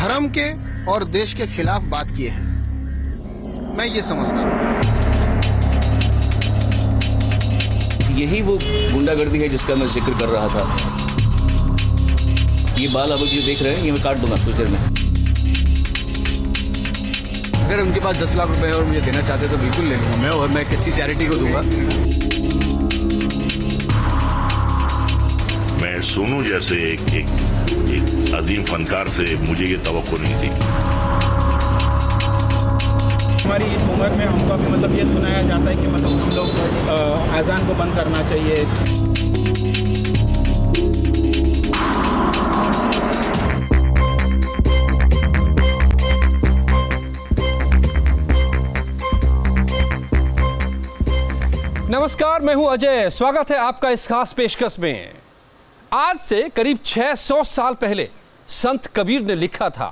धर्म के और देश के खिलाफ बात किए हैं। मैं ये समझता हूँ यही वो गुंडागर्दी है जिसका मैं जिक्र कर रहा था। ये बाल अब जो देख रहे हैं ये मैं काट दूंगा कुछ देर में। अगर उनके पास 10 लाख रुपए है और मुझे देना चाहते तो बिल्कुल ले लूंगा मैं, और मैं एक अच्छी चैरिटी को दूंगा। मैं सोनू जैसे एक अजीम फनकार से मुझे ये तवक्को नहीं थी। हमारी इस उम्र में हमको अभी मतलब ये सुनाया जाता है कि मतलब हम लोग अजान को बंद करना चाहिए। नमस्कार, मैं हूं अजय। स्वागत है आपका इस खास पेशकश में। आज से करीब 600 साल पहले संत कबीर ने लिखा था,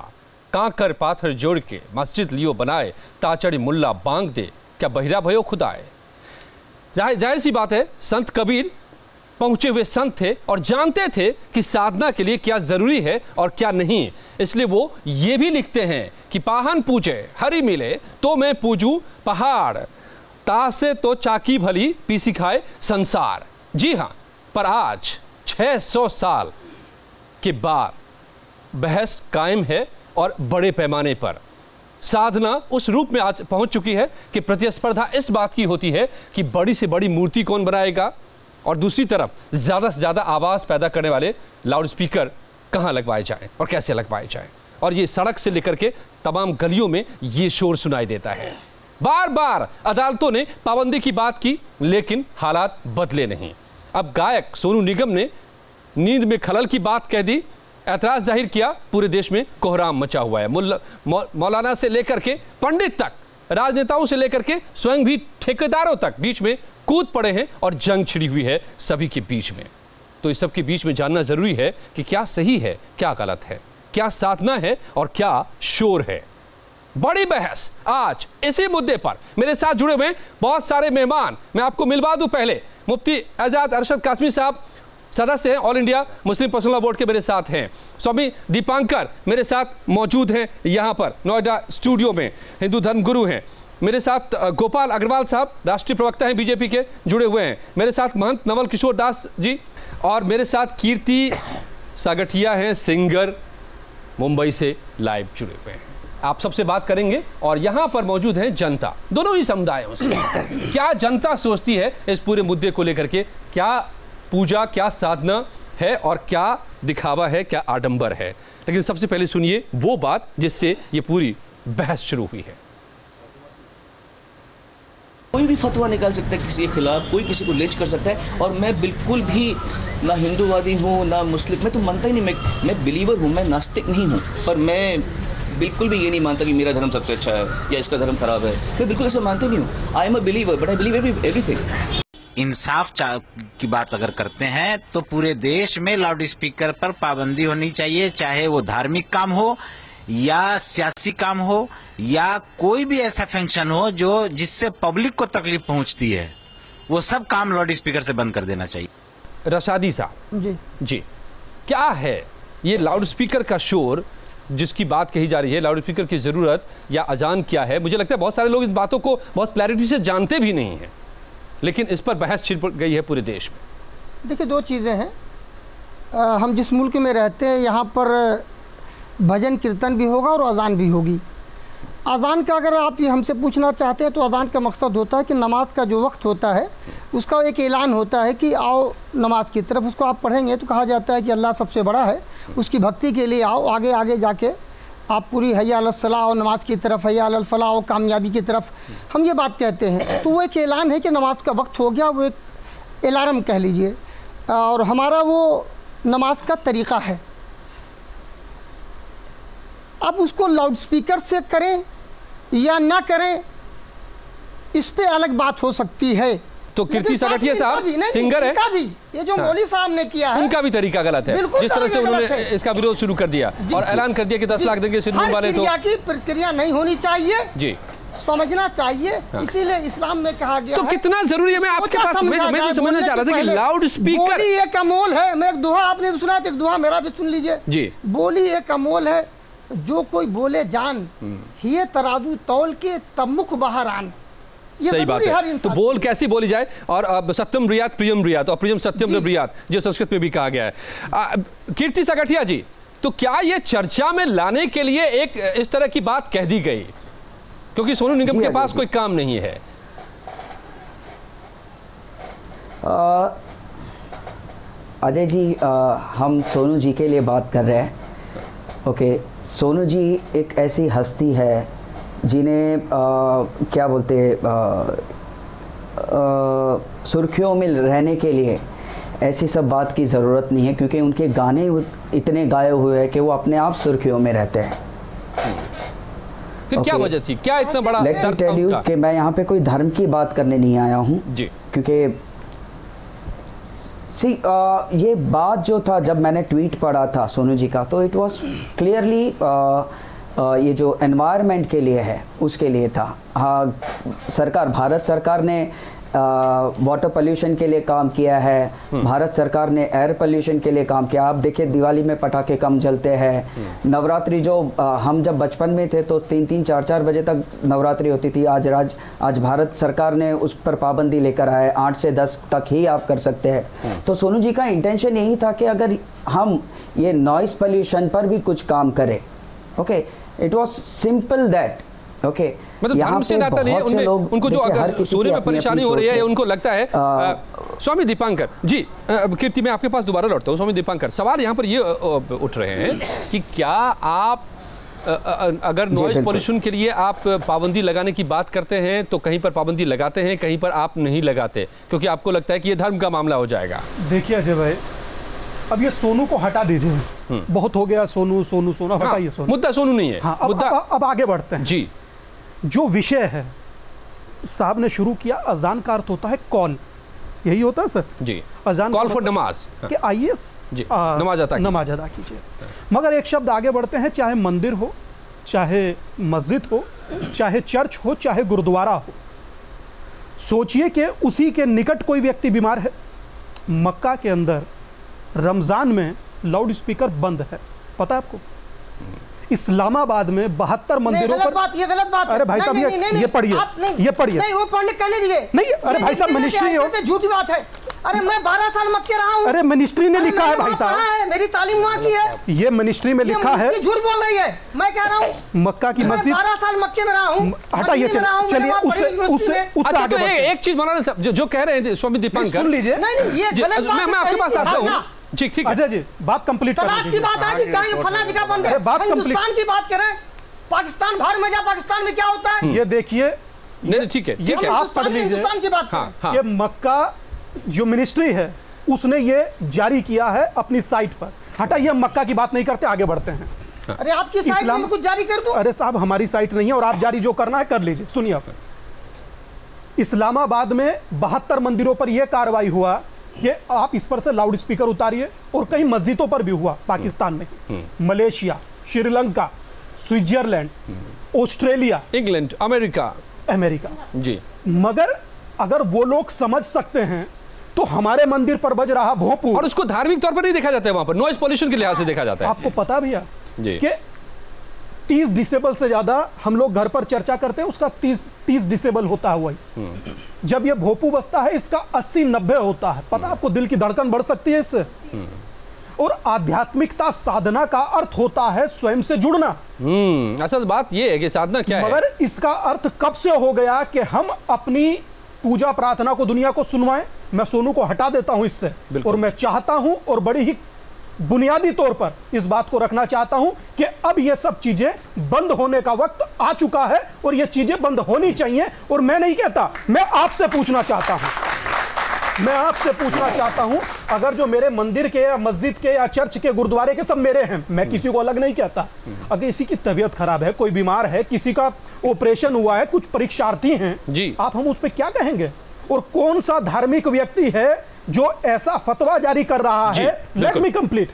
कांकर पाथर जोड़ के मस्जिद लियो बनाए, ताचड़ी मुल्ला बांग दे, क्या बहिरा भयो खुदाए। जाहिर सी बात है, संत कबीर पहुंचे हुए संत थे और जानते थे कि साधना के लिए क्या जरूरी है और क्या नहीं। इसलिए वो ये भी लिखते हैं कि पाहन पूजे हरि मिले तो मैं पूजू पहाड़, तासे तो चाकी भली पी सिखाए संसार। जी हाँ, पर आज 600 साल के बाद बहस कायम है और बड़े पैमाने पर साधना उस रूप में आज पहुंच चुकी है कि प्रतिस्पर्धा इस बात की होती है कि बड़ी से बड़ी मूर्ति कौन बनाएगा और दूसरी तरफ ज़्यादा से ज़्यादा आवाज़ पैदा करने वाले लाउड स्पीकर कहाँ लगवाए जाएं और कैसे लगवाए जाएं। और ये सड़क से लेकर के तमाम गलियों में ये शोर सुनाई देता है। बार बार अदालतों ने पाबंदी की बात की, लेकिन हालात बदले नहीं। अब गायक सोनू निगम ने नींद में खलल की बात कह दी, ऐतराज जाहिर किया, पूरे देश में कोहराम मचा हुआ है। मौलाना से लेकर के पंडित तक, राजनेताओं से लेकर के स्वयं भी ठेकेदारों तक बीच में कूद पड़े हैं और जंग छिड़ी हुई है सभी के बीच में। तो इस सब के बीच में जानना जरूरी है कि क्या सही है, क्या गलत है, क्या साधना है और क्या शोर है। बड़ी बहस आज इसी मुद्दे पर। मेरे साथ जुड़े हुए बहुत सारे मेहमान, मैं आपको मिलवा दूं। पहले मुफ्ती एजाज अरशद कासमी साहब सदस्य हैं, all India Muslim personal law board के मेरे साथ हैं। स्वामी दीपांकर मेरे साथ मौजूद हैं यहाँ पर नोएडा स्टूडियो में, हिंदू धर्म गुरु हैं। मेरे साथ गोपाल अग्रवाल साहब राष्ट्रीय प्रवक्ता हैं बीजेपी के, जुड़े हुए हैं। मेरे साथ महंत नवल किशोर दास जी, और मेरे साथ कीर्ति सागठिया हैं, सिंगर, मुंबई से लाइव जुड़े हुए हैं। आप सबसे बात करेंगे और यहाँ पर मौजूद है जनता, दोनों ही समुदायों से। क्या जनता सोचती है इस पूरे मुद्दे को लेकर के, क्या पूजा, क्या साधना है और क्या दिखावा है, क्या आडंबर है। लेकिन सबसे पहले सुनिए वो बात जिससे ये पूरी बहस शुरू हुई है। कोई भी फतवा निकाल सकता है किसी के खिलाफ, कोई किसी को लिंच कर सकता है। और मैं बिल्कुल भी ना हिंदूवादी हूँ ना मुस्लिम, मैं तो मानता ही नहीं, मैं बिलीवर हूँ, मैं नास्तिक नहीं हूँ। पर मैं बिल्कुल भी ये नहीं मानता कि मेरा धर्म सबसे अच्छा है या इसका धर्म खराब है। मैं बिल्कुल ऐसा मानते नहीं हूँ। I am a believer but I believe everything. इंसाफ की बात अगर करते हैं तो पूरे देश में लाउड स्पीकर पर पाबंदी होनी चाहिए, चाहे वो धार्मिक काम हो या सियासी काम हो या कोई भी ऐसा फंक्शन हो जो जिससे पब्लिक को तकलीफ पहुंचती है, वो सब काम लाउड स्पीकर से बंद कर देना चाहिए। रशादी साहब जी, क्या है ये लाउड स्पीकर का शोर जिसकी बात कही जा रही है, लाउड स्पीकर की जरूरत या अजान क्या है? मुझे लगता है बहुत सारे लोग इन बातों को बहुत क्लैरिटी से जानते भी नहीं हैं, लेकिन इस पर बहस छिड़ गई है पूरे देश में। देखिए, दो चीज़ें हैं। हम जिस मुल्क में रहते हैं यहाँ पर भजन कीर्तन भी होगा और अजान भी होगी। अजान का अगर आप ये हमसे पूछना चाहते हैं तो अजान का मकसद होता है कि नमाज का जो वक्त होता है उसका एक ऐलान होता है कि आओ नमाज की तरफ। उसको आप पढ़ेंगे तो कहा जाता है कि अल्लाह सबसे बड़ा है, उसकी भक्ति के लिए आओ, आगे आगे जाके आप पूरी हय्या अलस सलाह और नमाज की तरफ, हय्या अलल फलाह और कामयाबी की तरफ, हम ये बात कहते हैं। तो वो एक ऐलान है कि नमाज का वक्त हो गया, वो एक अलार्म कह लीजिए, और हमारा वो नमाज का तरीक़ा है। अब उसको लाउड स्पीकर से करें या ना करें, इस पे अलग बात हो सकती है। तो कीर्ति सागठिया साहब सिंगर है, भी ये जो मौली साहब ने किया है उनका भी तरीका गलत है। जिस तरह से उन्होंने इसका विरोध शुरू कर दिया और ऐलान कर दिया कि 10 लाख देंगे सिंध वाले, तो की प्रक्रिया नहीं होनी चाहिए जी, समझना चाहिए। इसीलिए इस्लाम में कहा गया तो कितना जरूरी है। मैं आपके पास मैं समझना चाह रहा था कि लाउड स्पीकर बोली एक अमोल है। मैं एक दोहा आपने भी सुना, एक दोहा मेरा भी सुन लीजिए जी। बोली एक अमोल है, जो कोई बोले जान, ये तराजू तौल के तब मुख बाहर आन। ये सही बात हर है। तो इंसान बोल कैसी बोली जाए, और सत्यम ब्रियात प्रियम ब्रियात, और प्रियम सत्यम ब्रियात जो संस्कृत में भी कहा गया है। कीर्ति सगठिया जी, तो क्या ये चर्चा में लाने के लिए एक इस तरह की बात कह दी गई क्योंकि सोनू निगम के पास कोई काम नहीं है? अजय जी, हम सोनू जी के लिए बात कर रहे हैं। ओके, सोनू जी एक ऐसी हस्ती है जिन्हें क्या बोलते सुर्खियों में रहने के लिए ऐसी सब बात की ज़रूरत नहीं है, क्योंकि उनके गाने इतने गाए हुए हैं कि वो अपने आप सुर्खियों में रहते हैं। फिर क्या वजह थी, क्या इतना बड़ा लेट मी टेल यू कि मैं यहाँ पे कोई धर्म की बात करने नहीं आया हूँ जी, क्योंकि ये बात जो था, जब मैंने ट्वीट पढ़ा था सोनू जी का, तो इट वाज क्लियरली ये जो एनवायरनमेंट के लिए है उसके लिए था। हाँ, भारत सरकार ने वाटर पोल्यूशन के लिए काम किया है, भारत सरकार ने एयर पोल्यूशन के लिए काम किया। आप देखिए दिवाली में पटाखे कम जलते हैं, नवरात्रि जो हम जब बचपन में थे तो 3-3, 4-4 बजे तक नवरात्रि होती थी। आज भारत सरकार ने उस पर पाबंदी लेकर आए, 8 से 10 तक ही आप कर सकते हैं। तो सोनू जी का इंटेंशन यही था कि अगर हम ये नॉइस पोल्यूशन पर भी कुछ काम करें, okay, it was simple that. Okay, मतलब धर्म से नाता नहीं है उनको जो अगर सूर्य में परेशानी हो रही है, उनको लगता है। स्वामी दीपांकर जी, कीर्ति मैं आपके पास दोबारा लौटता हूँ। स्वामी दीपांकर, सवाल यहाँ पर ये उठ रहे हैं कि क्या आप अगर नॉइज पॉल्यूशन के लिए आप पाबंदी लगाने की बात करते हैं तो कहीं पर पाबंदी लगाते हैं, कहीं पर आप नहीं लगाते, क्योंकि आपको लगता है कि ये धर्म का मामला हो जाएगा? देखिए अजय भाई, अब ये सोनू को हटा दीजिए, बहुत हो गया सोनू सोनू सोनू, हटाइए सोनू। मुद्दा सोनू नहीं है। हाँ, मुद्दा अब आगे बढ़ते हैं जी। जो विषय है साहब ने शुरू किया, अजान का अर्थ होता है कॉल, यही होता है सर जी, अजान कॉल फॉर नमाज, कि आइए नमाज अदा कीजिए। मगर एक शब्द आगे बढ़ते हैं, चाहे मंदिर हो, चाहे मस्जिद हो, चाहे चर्च हो, चाहे गुरुद्वारा हो, सोचिए कि उसी के निकट कोई व्यक्ति बीमार है। मक्का के अंदर रमजान में लाउड स्पीकर बंद है, पता है आपको? इस्लामाबाद में 72 मंदिरों पर। ये गलत बात है। अरे भाई साहब, ये पढ़िए, ये पढ़िए। नहीं, वो पढ़ने कहने दिए। नहीं, अरे भाई साहब, मिनिस्ट्री हो, झूठी बात है। अरे मैं 12 साल मक्के रहा हूँ। अरे मिनिस्ट्री ने लिखा है भाई साहब, मेरी तालीम वहाँ की है। ये मिनिस्ट्री में लिखा है। झूठ बोल रही है, मैं कह रहा हूँ मक्का की मस्जिद। 12 साल मक्के में रहा हूँ। हटाइए, चलिए उससे अच्छा, तो एक चीज मौलाना साहब जो कह रहे हैं स्वामी दीपांकर, सुन लीजिए। नहीं, ये गलत बात है। मैं आपके पास आता हूँ। ठीक है अजय जी, बात कंप्लीट कर तलाक की बात है कि कहीं फला जगह बंद है। हिंदुस्तान की बात करें, पाकिस्तान बाहर में जा, पाकिस्तान में क्या होता है ये देखिए। नहीं, ठीक है, ये आप पढ़ लीजिए। हिंदुस्तान की बात ये मक्का जो मिनिस्ट्री है उसने ये जारी किया है अपनी साइट पर। हटाइए, हम मक्का की बात नहीं करते, आगे बढ़ते हैं। अरे आपकी साइट में कुछ जारी कर दो। अरे साहब, हमारी साइट नहीं है और आप जारी जो करना है कर लीजिए। सुनिए, आप इस्लामाबाद में 72 मंदिरों पर यह कार्रवाई हुआ कि आप इस पर से लाउड स्पीकर उतारिए, और कई मस्जिदों पर भी हुआ पाकिस्तान में, Malaysia, Sri Lanka, Switzerland, Australia, England, America जी। मगर अगर वो लोग समझ सकते हैं तो हमारे मंदिर पर बज रहा भोंपू, और उसको धार्मिक तौर पर नहीं देखा जाता है, वहां पर नॉइज पॉल्यूशन के लिहाज से देखा जाता है। आपको पता भी है कि 30 डिसेबल से ज्यादा हम लोग घर पर चर्चा करते हैं, उसका 30 डिसेबल होता है वॉइस। जब ये भोंपू बजता है इसका 80-90 होता है। पता आपको, दिल की धड़कन बढ़ सकती है इससे। और आध्यात्मिकता साधना का अर्थ होता है स्वयं से जुड़ना। असल बात ये है कि साधना क्या है। मगर इसका अर्थ कब से हो गया कि हम अपनी पूजा प्रार्थना को दुनिया को सुनवाएं। मैं सोनू को हटा देता हूं इससे, और मैं चाहता हूं, और बड़ी ही बुनियादी तौर पर इस बात को रखना चाहता हूं कि अब ये सब चीजें बंद होने का वक्त आ चुका है, और ये चीजें बंद होनी चाहिए। और मैं नहीं कहता, मैं आपसे पूछना चाहता हूं, अगर जो मेरे मंदिर के या मस्जिद के या चर्च के गुरुद्वारे के सब मेरे हैं, मैं किसी को अलग नहीं कहता। अगर किसी की तबीयत खराब है, कोई बीमार है, किसी का ऑपरेशन हुआ है, कुछ परीक्षार्थी हैं जी, आप हम उस पर क्या कहेंगे? और कौन सा धार्मिक व्यक्ति है जो ऐसा फतवा जारी कर रहा है? Let me complete.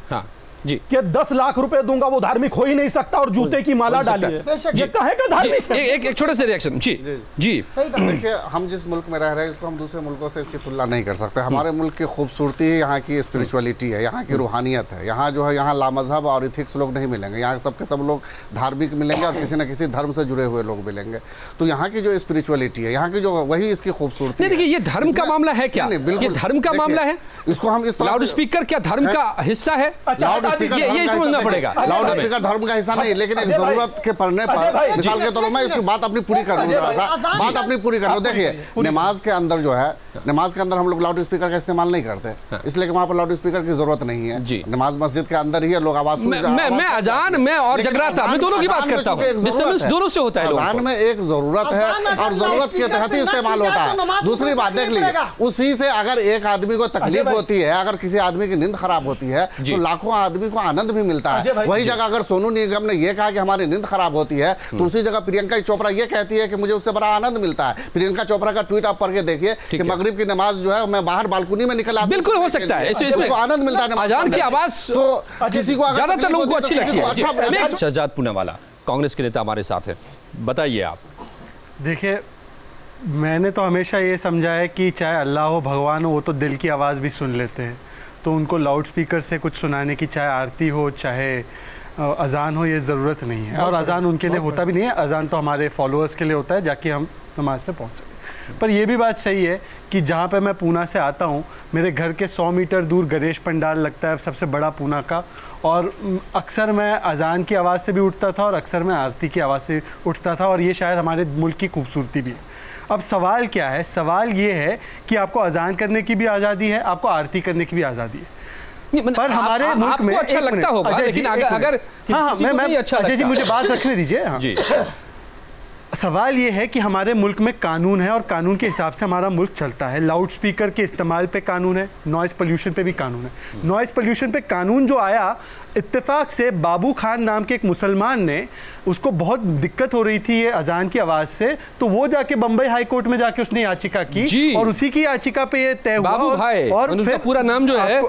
जी कि 10 लाख रुपए दूंगा वो धार्मिक हो ही नहीं सकता और जूते की माला डाली है, ये कहेगा धार्मिक है? एक छोटे से रिएक्शन। जी जी देखिए, हम जिस मुल्क में रह रहे हैं इसको हम दूसरे मुल्कों से इसकी तुलना नहीं कर सकते। हमारे मुल्क की खूबसूरती यहाँ की स्पिरिचुअलिटी है, यहाँ की रूहानियत है। यहाँ जो है, यहाँ लामजहब और इथिक्स लोग नहीं मिलेंगे, यहाँ सबके सब लोग धार्मिक मिलेंगे और किसी न किसी धर्म से जुड़े हुए लोग मिलेंगे। तो यहाँ की जो स्पिरिचुअलिटी है, यहाँ की जो, वही इसकी खूबसूरती है। देखिए, ये धर्म का मामला है क्या? ये धर्म का मामला है? इसको हम इस लाउड स्पीकर क्या धर्म का हिस्सा है? ये समझना पड़ेगा। लाउड स्पीकर धर्म का हिस्सा नहीं, लेकिन एक जरूरत के पड़ने पर, मिसाल के तौर पर मैं इसकी बात अपनी पूरी कर लूं, जरा सा बात अपनी पूरी कर लूं। देखिए, नमाज के अंदर जो है, नमाज के अंदर हम लोग लाउड स्पीकर का इस्तेमाल नहीं करते, इसलिए कि वहाँ पर लाउड स्पीकर की जरूरत नहीं है। नमाज मस्जिद के अंदर ही है, लोग आवाज सुन। मैं अजान में और जगराता में दोनों की बात करता हूँ, डिस्टर्बेंस दोनों से होता है। अजान में एक जरूरत है और जरूरत के तहत ही इस्तेमाल होता है। दूसरी बात देख लीजिए, उसी से अगर एक आदमी को तकलीफ होती है, अगर किसी आदमी की नींद खराब होती है, तो लाखों आदमी को आनंद भी मिलता है। वही जगह अगर सोनू निगम ने यह कहा कि हमारी नींद खराब होती है, तो उसी जगह प्रियंका चोपड़ा ये कहती है कि मुझे उससे बड़ा आनंद मिलता है। प्रियंका चोपड़ा का ट्वीट आप पढ़ के देखिए कि मगरिब की नमाज जो है, मैं बाहर बालकनी में निकल आता, बिल्कुल हो सकता है, इसमें आनंद मिलता है। अजान की आवाज तो किसी को, ज्यादातर लोगों को अच्छी लगती है। शहजाद पूनावाला, कांग्रेस के नेता हमारे साथ हैं, बताइए आप। देखिए, मैंने तो हमेशा ये समझा है कि चाहे अल्लाह हो, भगवान हो, वो तो दिल की आवाज़ भी सुन लेते हैं। तो उनको लाउड स्पीकर से कुछ सुनाने की, चाहे आरती हो, चाहे अजान हो, ये ज़रूरत नहीं है। और अजान उनके लिए होता भी नहीं है, अजान तो हमारे फॉलोअर्स के लिए होता है, जाके हम नमाज पे पहुँच सकें। पर यह भी बात सही है कि जहाँ पे मैं पूना से आता हूँ, मेरे घर के 100 मीटर दूर गणेश पंडाल लगता है, सबसे बड़ा पूना का। और अक्सर मैं अजान की आवाज़ से भी उठता था और अक्सर मैं आरती की आवाज़ से उठता था, और ये शायद हमारे मुल्क की खूबसूरती भी है। अब सवाल क्या है? सवाल ये है कि आपको अजान करने की भी आज़ादी है, आपको आरती करने की भी आज़ादी है। पर हमारे मुल्क में अच्छा लगता होगा, लेकिन अगर हाँ, मैं अजय जी मुझे बात रखने दीजिए। हाँ जी, सवाल ये है कि हमारे मुल्क में कानून है और कानून के हिसाब से हमारा मुल्क चलता है। लाउड स्पीकर के इस्तेमाल पे कानून है, नॉइज़ पोल्यूशन पे भी कानून है। नॉइज़ पोल्यूशन पे कानून जो आया, इत्तेफाक से बाबू खान नाम के एक मुसलमान ने, उसको बहुत दिक्कत हो रही थी ये अजान की आवाज़ से, तो वो जाके बम्बई हाई कोर्ट में जाके उसने याचिका की और उसी की याचिका पे ये तय हुआ। बाबू भाई, और उनका पूरा नाम जो है,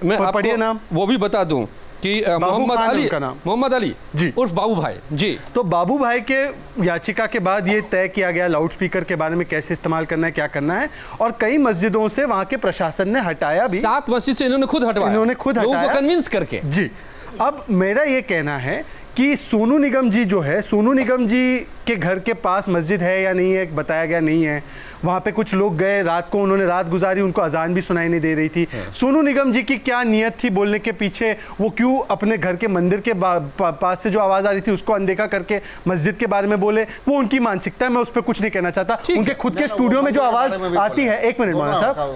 मैं पढ़िए नाम, वो भी बता दूं कि मोहम्मद अली जी उर्फ बाबू भाई जी। तो बाबू भाई के याचिका के बाद ये तय किया गया लाउड स्पीकर के बारे में कैसे इस्तेमाल करना है, क्या करना है। और कई मस्जिदों से वहां के प्रशासन ने हटाया भी। 7 मस्जिद से इन्होंने खुद हटवाया, लोगों को कन्विंस करके। जी, अब मेरा ये कहना है कि सोनू निगम जी जो है, सोनू निगम जी के घर के पास मस्जिद है या नहीं है बताया गया नहीं है। वहाँ पे कुछ लोग गए, रात को उन्होंने रात गुजारी, उनको अजान भी सुनाई नहीं दे रही थी। सोनू निगम जी की क्या नीयत थी बोलने के पीछे? वो क्यों अपने घर के मंदिर के पास से जो आवाज़ आ रही थी उसको अनदेखा करके मस्जिद के बारे में बोले? वो उनकी मानसिकता है, मैं उस पर कुछ नहीं कहना चाहता। उनके खुद के स्टूडियो में जो आवाज़ आती है, एक मिनट मौलाना साहब,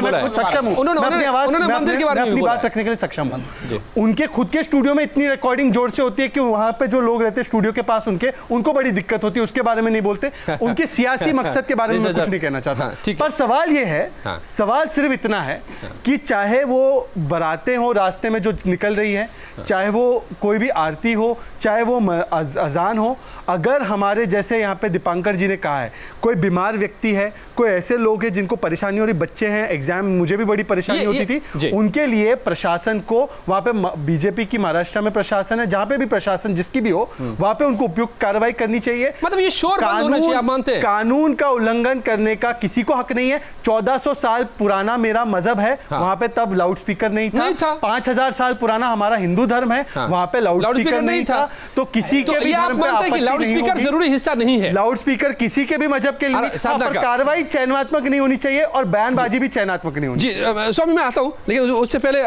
मैं खुद सक्षम हूँ, मैं अपनी आवाज़ अपनी बात रखने के लिए सक्षम हूँ। उनके खुद के स्टूडियो में इतनी रिकॉर्डिंग जोर से होती है कि वहाँ पे जो लोग रहते स्टूडियो के पास, उनको बड़ी दिक्कत होती है, उसके बारे में नहीं बोलते। उनके सियासी मकसद के बारे में कुछ नहीं कहना चाहता। पर सवाल ये है, सवाल सिर्फ इतना है कि चाहे वो बारातें हो रास्ते में जो निकल रही है, चाहे वो कोई भी आरती हो, चाहे वो अजान हो, अगर हमारे जैसे यहाँ पे दीपांकर जी ने कहा है, कोई बीमार व्यक्ति है, कोई ऐसे लोग हैं जिनको परेशानी हो रही, बच्चे हैं, एग्जाम, मुझे भी बड़ी परेशानी होती थी, उनके लिए प्रशासन को, वहाँ पे बीजेपी की महाराष्ट्र में प्रशासन है, जहाँ पे भी प्रशासन जिसकी भी हो, वहाँ पे उनको उपयुक्त कार्रवाई करनी चाहिए। मतलब ये शोर बंद होना चाहिए, आप मानते हैं? कानून का उल्लंघन करने का किसी को हक नहीं है। 1400 साल पुराना मेरा मजहब है, वहाँ पे तब लाउड स्पीकर नहीं था। 5000 साल पुराना हमारा हिंदू धर्म है, वहाँ पे लाउड स्पीकर नहीं था। तो किसी के भी धर्म पे आपत्ति लाउड स्पीकर जरूरी हिस्सा नहीं है। लाउड स्पीकर किसी के भी मजहब के लिए, पर कार्रवाई चयनात्मक नहीं होनी चाहिए और बयानबाजी भी चयनात्मक नहीं होनी चाहिए। जी स्वामी, मैं आता हूँ, लेकिन उससे पहले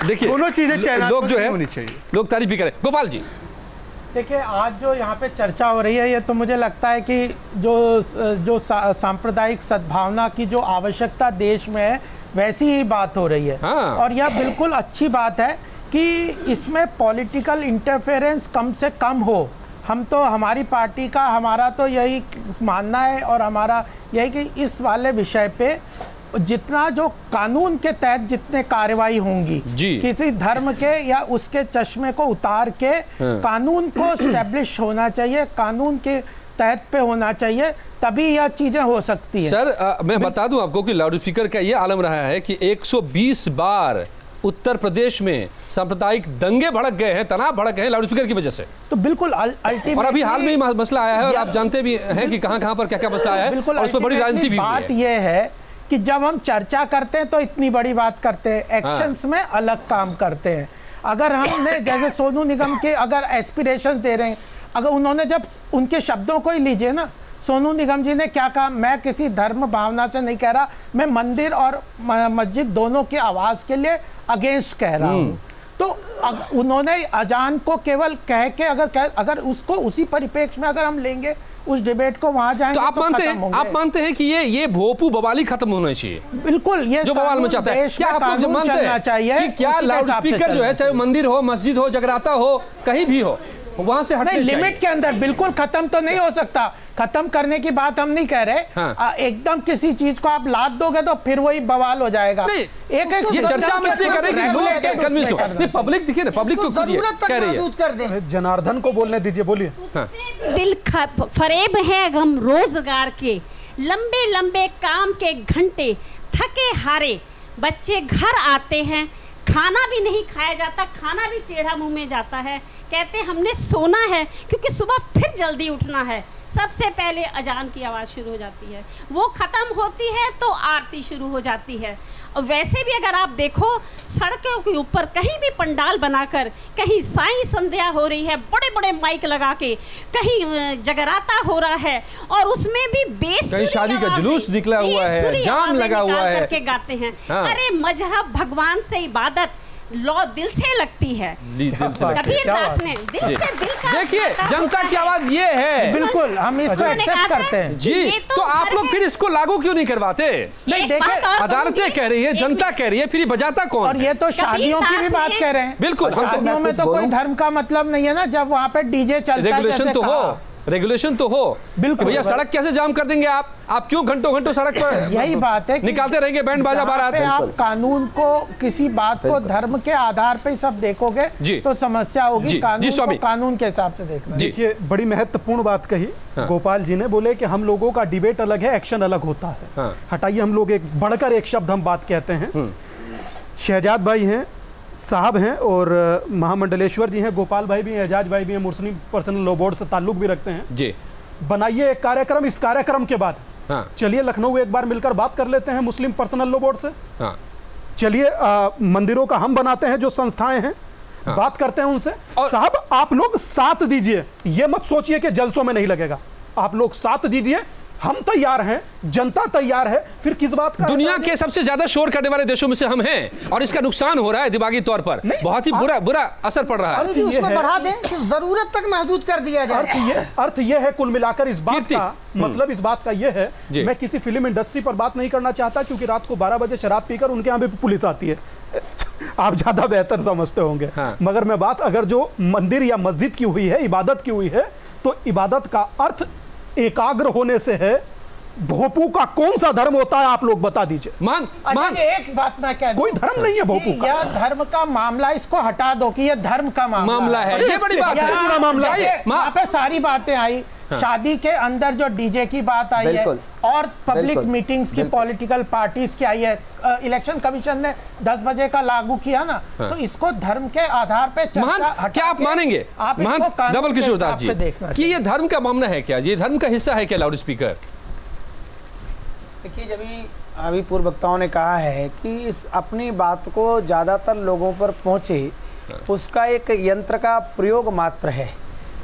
देखिए दोनों चीजें लोग जो है होनी चाहिए, लोग तारीफ भी करें। गोपाल जी, देखिए आज जो यहाँ पे चर्चा हो रही है, ये तो मुझे लगता है कि जो सांप्रदायिक सद्भावना की जो आवश्यकता देश में है, वैसी ही बात हो रही है। और यह बिल्कुल अच्छी बात है कि इसमें पॉलिटिकल इंटरफेरेंस कम से कम हो। हम तो, हमारी पार्टी का, हमारा तो यही मानना है और हमारा यही कि इस वाले विषय पे जितना जो कानून के तहत जितने कार्रवाई होंगी, किसी धर्म के या उसके चश्मे को उतार के कानून को स्टैब्लिश होना चाहिए, कानून के तहत पे होना चाहिए, तभी यह चीजें हो सकती है। सर मैं बता दूं आपको कि लाउड स्पीकर का यह आलम रहा है कि 120 बार उत्तर प्रदेश में सांप्रदायिक दंगे भड़क गए हैं, तनाव भड़क गए हैं लाउडस्पीकर की वजह से। तो बिल्कुल अल्टीमेटली, और अभी हाल में ही मसला आया है और आप जानते भी हैं कि कहां पर क्या मसला आया है, और उस पर बड़ी राजनीति भी हुई है। बात यह है कि जब हम चर्चा करते हैं तो इतनी बड़ी बात करते हैं, एक्शंस में अलग काम करते हैं। अगर हमने जैसे सोनू निगम के अगर एस्पिरेशंस दे रहे हैं, अगर उन्होंने जब उनके शब्दों को ही लीजिए ना, सोनू निगम जी ने क्या कहा, मैं किसी धर्म भावना से नहीं कह रहा, मैं मंदिर और मस्जिद दोनों की आवाज़ के लिए अगेंस्ट कह रहा हूँ। तो उन्होंने अजान को केवल कह के अगर उसको उसी परिप्रेक्ष्य में अगर हम लेंगे उस डिबेट को, वहां जाएंगे तो आप मानते हैं कि ये भोपू बवाली खत्म होना चाहिए? बिल्कुल, ये जो बवाल मचाता है, क्या आप लोग मानते हैं कि क्या लाउडस्पीकर जो है, चाहे मंदिर हो, मस्जिद हो, जगराता हो, कहीं भी हो, वहां से हटने लिमिट के अंदर, बिल्कुल खत्म तो नहीं हो सकता, खत्म करने की बात हम नहीं कह रहे। हाँ। एकदम किसी चीज को आप लाद दोगे तो फिर वही बवाल हो जाएगा। एक ये चर्चा हम इसलिए करें कि लोग कन्विंस हो। नहीं, पब्लिक दिखे ना, पब्लिक तो कह रही है। जनार्दन को बोलने दीजिए, बोलिए। दिल फरेब है गम रोजगार के, लंबे लंबे काम के घंटे, थके हारे बच्चे घर आते हैं, खाना भी नहीं खाया जाता, खाना भी टेढ़ा मुंह में जाता है, कहते हमने सोना है क्योंकि सुबह फिर जल्दी उठना है। सबसे पहले अजान की आवाज़ शुरू हो जाती है, वो ख़त्म होती है तो आरती शुरू हो जाती है। और वैसे भी अगर आप देखो सड़कों के ऊपर कहीं भी पंडाल बनाकर, कहीं साईं संध्या हो रही है बड़े बड़े माइक लगा के, कहीं जगराता हो रहा है और उसमें भी बेस, कहीं शादी का जुलूस निकला हुआ है, जाम लगा हुआ है, करके गाते हैं। हाँ। अरे मजहब भगवान से इबादत लौ दिल से लगती है। कबीर दास ने दिल से दिल का, देखिए जनता की आवाज ये है, बिल्कुल हम इसको एक्सेप्ट करते हैं जी। तो आप लोग फिर इसको लागू क्यों नहीं करवाते? नहीं देखिए, अदालतें कह रही है, जनता कह रही है, फिर बजाता कौन? और ये तो शादियों की भी बात कह रहे हैं। बिल्कुल, शादियों में तो कोई धर्म का मतलब नहीं है ना, जब वहाँ पे डीजे चलता है। रेगुलेशन तो हो, रेगुलेशन तो हो। बिल्कुल भैया, सड़क कैसे जाम कर देंगे आप क्यों घंटों घंटों सड़क पर यही बात है, निकालते रहेंगे बैंड बाजा बारात। आप कानून को, किसी बात को धर्म के आधार पे सब देखोगे तो समस्या होगी। कानून को कानून के हिसाब से देखना। देखिए, बड़ी महत्वपूर्ण बात कही गोपाल जी ने, बोले कि हम लोगों का डिबेट अलग है, एक्शन अलग होता है। हटाइए, हम लोग एक बढ़कर एक शब्द हम बात कहते हैं। शहजाद भाई हैं, साहब हैं, और महामंडलेश्वर जी हैं, गोपाल भाई भी हैं, एजाज भाई भी हैं, मुस्लिम पर्सनल लॉ बोर्ड से ताल्लुक भी रखते हैं जी। बनाइए एक कार्यक्रम, इस कार्यक्रम के बाद चलिए लखनऊ एक बार मिलकर बात कर लेते हैं मुस्लिम पर्सनल लॉ बोर्ड से। चलिए मंदिरों का हम बनाते हैं जो संस्थाएं हैं, बात करते हैं उनसे। साहब आप लोग साथ दीजिए, ये मत सोचिए कि जलसों में नहीं लगेगा, आप लोग साथ दीजिए, हम तैयार हैं, जनता तैयार है, फिर किस बात का? दुनिया के सबसे ज्यादा शोर करने वाले देशों में से हम हैं और इसका नुकसान हो रहा है दिमागी तौर पर, बहुत ही बुरा असर पड़ रहा है। उसमें बढ़ा दें कि जरूरत तक महदूद कर दिया जाए। अर्थ ये है कुल मिलाकर इस बात का मतलब, इस बात का ये है, मैं किसी फिल्म इंडस्ट्री पर बात नहीं करना चाहता क्योंकि रात को 12 बजे शराब पीकर उनके यहाँ भी पुलिस आती है, आप ज्यादा बेहतर समझते होंगे। मगर मैं बात अगर जो मंदिर या मस्जिद की हुई है, इबादत की हुई है, तो इबादत का अर्थ एकाग्र होने से है। भोपू का कौन सा धर्म होता है आप लोग बता दीजिए। मान एक बात मैं कह दूं, कोई धर्म नहीं है भोपू का। यह धर्म का मामला, इसको हटा दो कि यह धर्म का मामला है। ये बड़ी बात है, पूरा मामला है। वहाँ पे सारी बातें आई, शादी के अंदर जो डीजे की बात आई है और पब्लिक मीटिंग्स की, पॉलिटिकल पार्टीज की आई है। इलेक्शन कमीशन ने 10 बजे का लागू किया ना, तो इसको धर्म के आधार पे क्या आप मानेंगे डबल किशोर दास जी कि ये धर्म का मामला है? क्या ये धर्म का हिस्सा है क्या लाउड स्पीकर? देखिए, जब अभी पूर्व वक्ताओं ने कहा है कि इस अपनी बात को ज़्यादातर लोगों पर पहुँचे, उसका एक यंत्र का प्रयोग मात्र है,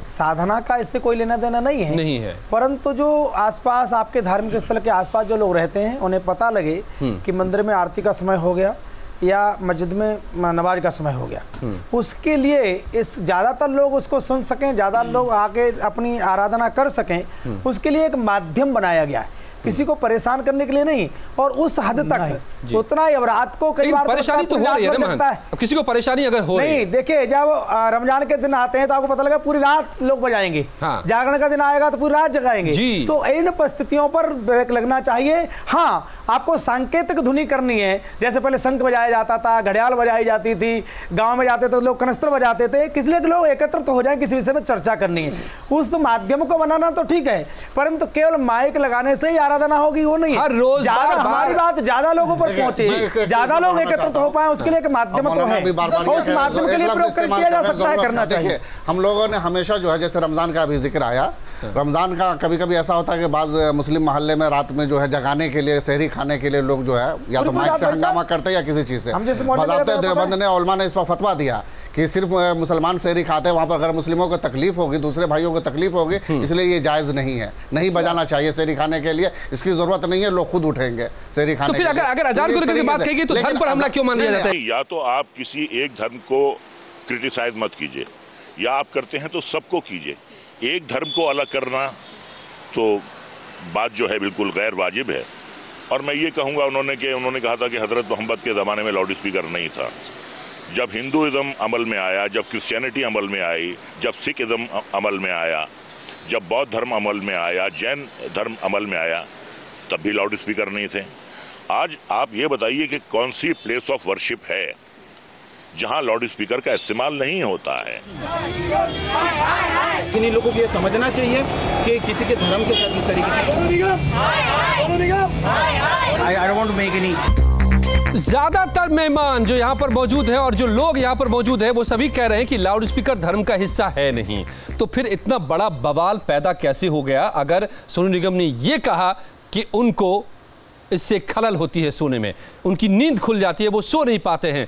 साधना का इससे कोई लेना देना नहीं है। परंतु जो आसपास आपके धार्मिक स्थल के आसपास जो लोग रहते हैं, उन्हें पता लगे कि मंदिर में आरती का समय हो गया या मस्जिद में नमाज का समय हो गया, उसके लिए इस ज़्यादातर लोग उसको सुन सकें, ज़्यादा लोग आके अपनी आराधना कर सकें, उसके लिए एक माध्यम बनाया गया है, किसी को परेशान करने के लिए नहीं। और उस हद तक उतना रात को कई बार परेशानी तो हो रही है ना, किसी को परेशानी अगर हो नहीं, देखिए जब रमजान के दिन आते हैं तो आपको पता लगा पूरी रात लोग बजाएंगे, जागरण का दिन आएगा तो पूरी रात जगाएंगे, तो इन परिस्थितियों पर ब्रेक लगना चाहिए। हाँ, आपको सांकेतिक धुनी करनी है, जैसे पहले शंख बजाया जाता था, घड़ियाल बजाई जाती थी, गाँव में जाते थे लोग कनस्तर बजाते थे, किस लिए लोग एकत्र तो हो जाए, किसी विषय में चर्चा करनी है, उस माध्यम को बनाना तो ठीक है, परंतु केवल माइक लगाने से या आराधना होगी वो नहीं, हर रोज ज्यादा हमारी बात ज्यादा लोगों पर पहुंचे, ज्यादा लोग एकत्रित हो पाए, उसके लिए एक माध्यम तो है, उस माध्यम के लिए प्रयोग किया जा सकता है, करना चाहिए। हम लोगों ने हमेशा जो है, जैसे रमजान का अभी जिक्र आया, रमजान का कभी कभी ऐसा होता है कि बाज मुस्लिम मोहल्ले में रात में जो है जगाने के लिए, सहरी खाने के लिए लोग जो है या तो माइक से हंगामा करते हैं या किसी चीज से। देवबंद ने उलमा ने इस पर फतवा दिया कि सिर्फ मुसलमान सहरी खाते हैं, वहाँ पर अगर मुस्लिमों को तकलीफ होगी, दूसरे भाइयों को तकलीफ होगी, इसलिए ये जायज़ नहीं है, नहीं बजाना चाहिए सहरी खाने के लिए, इसकी जरूरत नहीं है, लोग खुद उठेंगे सहरी खाने। तो फिर अगर अजान को लेकर बात कहेगी तो धर्म पर हमला क्यों मान लिया जाता है? या तो आप किसी एक धर्म को क्रिटिसाइज मत कीजिए, या आप करते हैं तो सबको कीजिए। एक धर्म को अलग करना तो बात जो है बिल्कुल गैर वाजिब है। और मैं ये कहूँगा, उन्होंने कहा था कि हजरत मोहम्मद के ज़माने में लाउड स्पीकर नहीं था। जब हिंदुइज्म अमल में आया, जब क्रिश्चियनिटी अमल में आई, जब सिखिज्म अमल में आया, जब बौद्ध धर्म अमल में आया, जैन धर्म अमल में आया, तब भी लाउड स्पीकर नहीं थे। आज आप ये बताइए कि कौन सी प्लेस ऑफ वर्शिप है जहां लाउड स्पीकर का इस्तेमाल नहीं होता है। इन्हीं लोगों को ये समझना चाहिए कि किसी के धर्म के साथ इस तरीके से ज्यादातर मेहमान जो यहाँ पर मौजूद हैं और जो लोग यहाँ पर मौजूद हैं वो सभी कह रहे हैं कि लाउड स्पीकर धर्म का हिस्सा है नहीं। तो फिर इतना बड़ा बवाल पैदा कैसे हो गया अगर सोनू निगम ने ये कहा कि उनको इससे खलल होती है सोने में, उनकी नींद खुल जाती है, वो सो नहीं पाते हैं।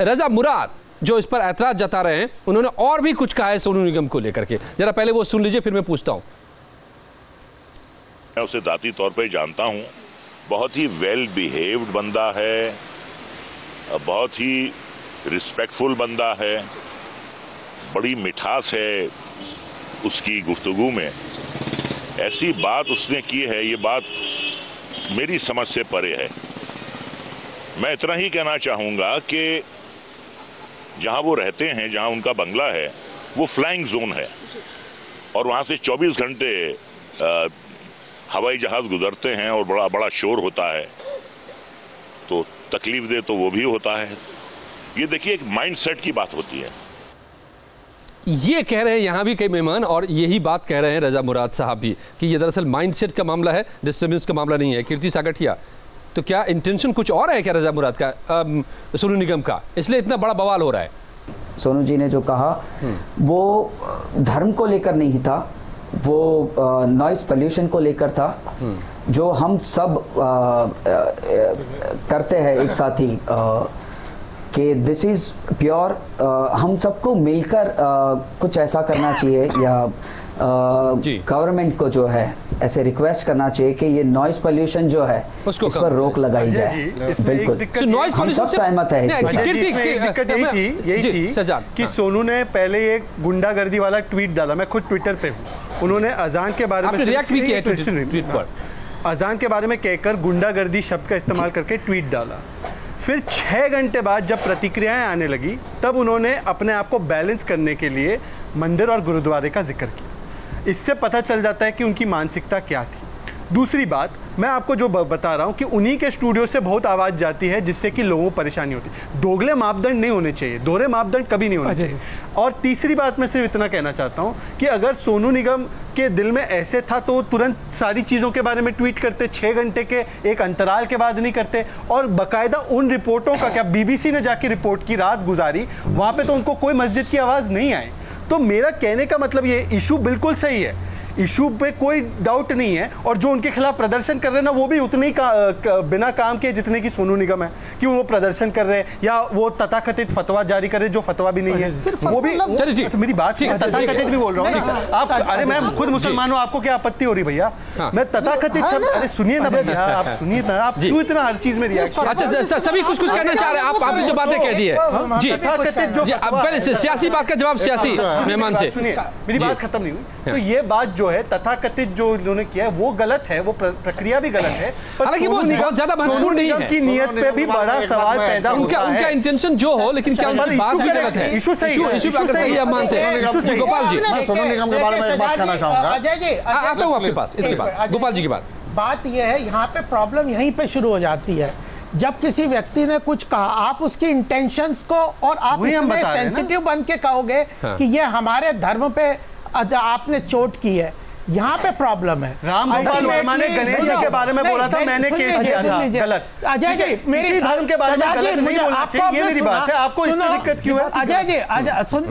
रजा मुराद जो इस पर ऐतराज जता रहे हैं, उन्होंने और भी कुछ कहा है सोनू निगम को लेकर के, जरा पहले वो सुन लीजिए फिर मैं पूछता हूं। मैं उसे जाती तौर पर जानता हूं, बहुत ही वेल बिहेव्ड बंदा है, बहुत ही रिस्पेक्टफुल बंदा है, बड़ी मिठास है उसकी गुफ्तगू में। ऐसी बात उसने की है, ये बात मेरी समझ से परे है। मैं इतना ही कहना चाहूंगा कि जहां वो रहते हैं, जहां उनका बंगला है, वो फ्लाइंग जोन है और वहां से 24 घंटे हवाई जहाज गुजरते हैं और बड़ा बड़ा शोर होता है, तो तकलीफ दे तो वो भी होता है। ये देखिए एक माइंड सेट की बात होती है। ये कह रहे हैं यहाँ भी कई मेहमान और यही बात कह रहे हैं रजा मुराद साहब भी कि ये दरअसल माइंडसेट का मामला है, डिस्टर्बेंस का मामला नहीं है। कीर्ति सागठिया, तो क्या इंटेंशन कुछ और है क्या रजा मुराद का, सोनू निगम का, इसलिए इतना बड़ा बवाल हो रहा है? सोनू जी ने जो कहा वो धर्म को लेकर नहीं था, वो नॉइस पोल्यूशन को लेकर था, जो हम सब करते हैं एक साथ ही कि दिस इज़ प्योर। हम सबको मिलकर कुछ ऐसा करना चाहिए या गवर्नमेंट को जो है ऐसे रिक्वेस्ट करना चाहिए कि ये नॉइस पोल्यूशन जो है इस पर रोक लगाई जाए। बिल्कुल हम सब सहमत है। दिक्कत यही थी कि सोनू ने पहले एक गुंडागर्दी वाला ट्वीट डाला, मैं खुद ट्विटर पे हूँ, उन्होंने अजान के बारे में रिएक्ट भी किया ट्वीट पर, अजान के बारे में कहकर गुंडागर्दी शब्द का इस्तेमाल करके ट्वीट डाला। फिर 6 घंटे बाद जब प्रतिक्रियाएं आने लगी तब उन्होंने अपने आप को बैलेंस करने के लिए मंदिर और गुरुद्वारे का जिक्र किया। इससे पता चल जाता है कि उनकी मानसिकता क्या थी। दूसरी बात, मैं आपको जो बता रहा हूँ कि उन्हीं के स्टूडियो से बहुत आवाज़ जाती है जिससे कि लोगों को परेशानी होती है। दोगले मापदंड नहीं होने चाहिए, दोहरे मापदंड कभी नहीं होने चाहिए। और तीसरी बात मैं सिर्फ इतना कहना चाहता हूँ कि अगर सोनू निगम के दिल में ऐसे था तो तुरंत सारी चीज़ों के बारे में ट्वीट करते, 6 घंटे के एक अंतराल के बाद नहीं करते। और बाकायदा उन रिपोर्टों का क्या BBC ने जाके रिपोर्ट की, रात गुजारी, वहाँ पर तो उनको कोई मस्जिद की आवाज़ नहीं आई। तो मेरा कहने का मतलब ये इशू बिल्कुल सही है, इशू पे कोई डाउट नहीं है। और जो उनके खिलाफ प्रदर्शन कर रहे हैं ना, वो भी उतने ही बिना काम के जितने की सोनू निगम है, कि वो प्रदर्शन कर रहे हैं या वो तथाकथित फतवा जारी कर रहे हैं जो फतवा भी नहीं है, वो भी। मेरी बात तथाकथित भी बोल रहा हूँ आप। अरे मैं खुद मुसलमान हूँ, आपको क्या आपत्ति हो रही भैया? मैं तथाकथित शब्द, अरे सुनिए ना भैया, आप सुनिए ना, आप क्यों इतना हर चीज में रिएक्शन? अच्छा, सभी कुछ कहना चाह रहे हैं, आपने जो बातें कह दी है जी, तथाकथित जो पहले सियासी बात का जवाब सियासी मेहमान से। सुनिए, मेरी बात खत्म नहीं हुई। तो ये बात जो है तथाकथित जो उन्होंने किया है वो गलत है, वो प्रक्रिया भी गलत है। हालांकि वो बहुत ज्यादा महत्वपूर्ण नहीं है, की नियत पे भी बड़ा सवाल पैदा होता है। उनका इंटेंशन जो हो, लेकिन क्या उनकी बात भी गलत है? इशू सही है, इशू सही है, मानते हैं। गोपाल जी, मैं सोनू निगम के बारे में एक बात कहना चाहूंगा। अजय जी, आता हूँ आपके पास, इसके बाद गोपाल जी की बात यह है, यहाँ पे प्रॉब्लम यहीं पे शुरू हो जाती है। जब किसी व्यक्ति ने कुछ कहा, आप उसकी इंटेंशंस को और आप इतने सेंसिटिव बन के कहोगे कि ये हमारे धर्म पे आपने चोट की है, यहाँ पे प्रॉब्लम है। रामगोपाल वर्मा ने गणेश जी के बारे में बोला था, मैंने केस किया था गलत। अजय जी, मेरी धर्म के बारे में गलत नहीं बोलना चाहिए, ये मेरी बात है। आपको इससे दिक्कत क्यों है? अजय जी,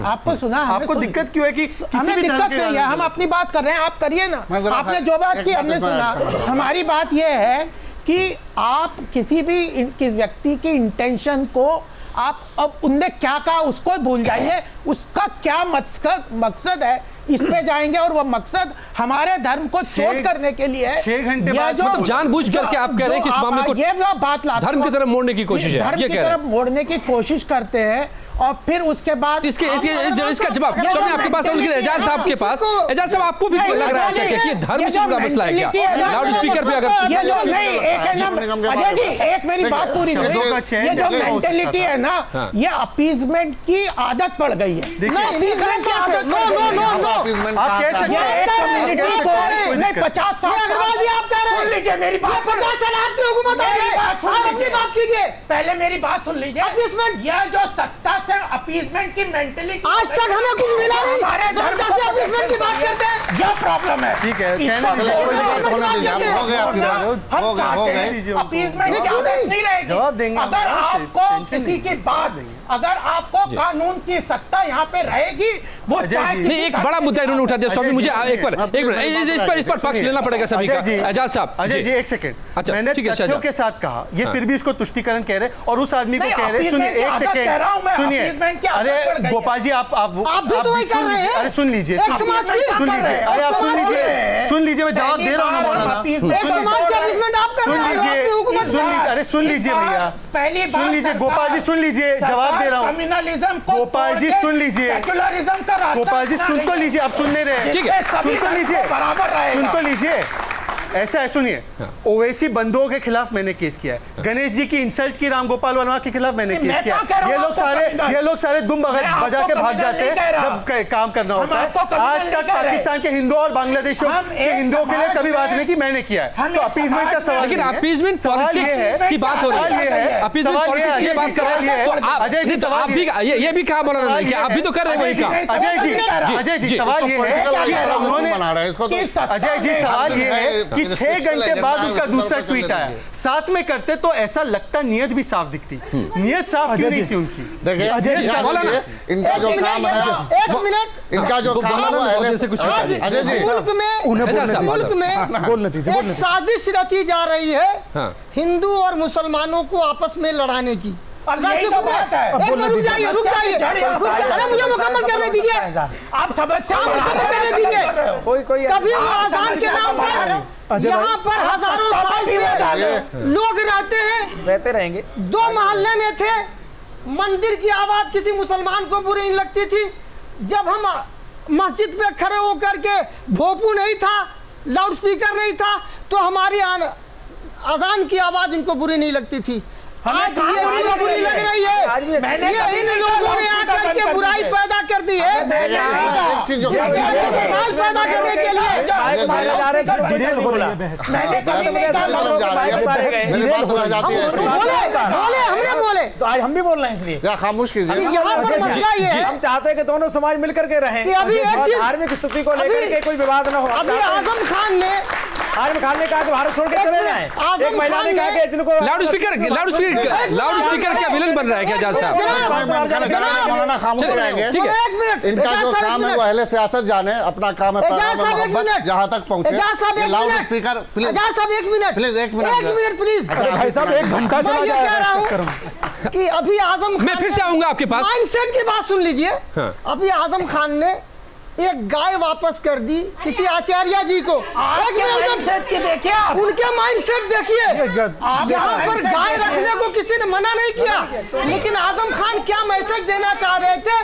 आपको सुना, आपको दिक्कत क्यों है कि हमें दिक्कत नहीं है? हम अपनी बात कर रहे हैं, आप करिए ना। आपने जो बात की हमने सुना। हमारी बात यह है कि आप किसी भी व्यक्ति की इंटेंशन को आप अब उनने क्या कहा उसको भूल जाइए, उसका क्या मकसद है इस पे जाएंगे, और वो मकसद हमारे धर्म को चोट करने के लिए है। 6 घंटे बाद मतलब जानबूझ करके आप कह रहे हैं कि इस मामले को ये बात धर्म की तरफ मोड़ने की कोशिश है, धर्म की तरफ मोड़ने की कोशिश करते हैं, और फिर उसके बाद इसका जवाब आपके पास एजाज साहब के पास। एजाज साहब, आपको भी लग रहा है कि ये धर्म से जुड़ा मसला है क्या? लाउड स्पीकर पे अगर अजय जी, एक मेरी बात पूरी नहीं, ये जो मेंटेलिटी है ना, ये अपीजमेंट की आदत पड़ गई है। नहीं 50 साल सुन लीजिए मेरी बात, 50 साल आपकी हुकूमत अपनी बात कीजिए, पहले मेरी बात सुन लीजिए। अपीजमेंट, यह जो सत्ता से अपीजमेंट की मेंटेलिटी, आज तक हमें कुछ मिला नहीं, हमारे धर्म से अपीजमेंट की बात करते हैं, क्या प्रॉब्लम है? ठीक है, हम चाहते हैं अपीजमेंट की आदत नहीं रहेगी। अगर आपको किसी की बात, अगर आपको कानून की सत्ता यहाँ पे रहेगी, वो चाहे नहीं। एक बड़ा मुद्दा इन्होंने उठा दिया स्वामी, मुझे एक मिनट इस पर पक्ष लेना पड़ेगा सभी का। एजाज साहब, अजय जी एक सेकंड, अच्छा मैंने तथ्यों के साथ कहा, ये फिर भी इसको तुष्टिकरण कह रहे, और उस आदमी को कह रहे, सुनिए एक सेकंड, सुनिए, अरे गोपाल जी आप भी तो वही कर रहे हैं। अरे सुन लीजिए, अरे आप सुन लीजिए, मैं जवाब दे रहा हूँ मौलाना, अरे सुन लीजिए भैया, सुन लीजिए गोपाल जी, सुन लीजिए, जवाब दे रहा हूँ गोपाल जी, सुन लीजिए गोपाल जी, सुन तो लीजिए, आप सुन नहीं रहे, ठीक है, सुन तो लीजिए, सुन तो लीजिए। ऐसा है, सुनिए, ओवैसी बंधुओं के खिलाफ मैंने केस किया है, गणेश जी की इंसल्ट की रामगोपाल वर्मा के खिलाफ मैंने केस किया है। ये लोग सारे दुम बजा के भाग जाते हैं जब काम करना होता है। आज तक पाकिस्तान के हिंदुओं और बांग्लादेशों के हिंदुओं के लिए कभी बात नहीं की मैंने किया है। तो अपीजमेंट का सवाल, लेकिन अपीजमेंट सवाल ये है की बात हो रही है, अपीजमेंट पॉलिटिक्स की बात कर रहे हैं। अजय जी आप भी ये भी कहा बोला नहीं कि आप भी तो कर रहे हैं वही काम। अजय जी सवाल ये है कि उन्होंने, अजय जी सवाल ये है 6 घंटे बाद उनका दूसरा ट्वीट आया, साथ में करते तो ऐसा लगता नियत भी साफ दिखती। नियत साफ क्यों नहीं थी उनकी? देखिए इनका जो काम है, एक मिनट, इनका जो काम है, अजय जी मुल्क में एक साजिश रची जा रही है हिंदू और मुसलमानों को आपस में लड़ाने की। रुक जाइए, अरे मुझे मुकम्मल करने दीजिए, आप समस्या मुकम्मल करने दीजिए। कभी वो आजान के नाम पर यहाँ पर हजारों साल से लोग रहते रहेंगे। 2 मोहल्ले में थे, मंदिर की आवाज किसी मुसलमान को बुरी नहीं लगती थी। जब हम मस्जिद पे खड़े होकर के भोपू नहीं था, लाउड स्पीकर नहीं था, तो हमारी अजान की आवाज इनको बुरी नहीं लगती थी। आज ये बुरी लग रही है, ये इन लोगों ने आकर के बुराई पैदा कर दी है, पैदा करने के लिए। हमने बोले तो आज हम भी बोल रहे हैं, इसलिए खामोश कीजिए। यहाँ पर मसला ये है, हम चाहते हैं कि दोनों समाज मिलकर के रहें, कि अभी एक चीज धार्मिक स्थिति को लेकर के कोई विवाद न हो। अभी आजम खान ने कहा कि भारत छोड़ के चले जाएं। एक महिला ने कहा कि जिनको लाउड स्पीकर क्या विलन बन रहा है क्या? एजाज साहब खामोश रहेंगे, ठीक है। इनका जो काम है वो अहले सियासत जाने, अपना काम है जहाँ तक पहुँचे। लाउड स्पीकर प्लीज, एजाज साहब 1 मिनट प्लीज, 1 मिनट प्लीज। भाई साहब 1 घंटा मैं ये कह रहा हूँ कि अभी आजम खान, मैं फिर से आऊंगा आपके पास, माइंडसेट की बात सुन लीजिए। अभी आजम खान ने एक गाय वापस कर दी किसी आचार्य जी को। माइंडसेट की देखिए, उनके माइंडसेट देखिए। यहाँ पर गाय रखने को किसी ने मना नहीं किया, लेकिन आजम खान क्या मैसेज देना चाह रहे थे?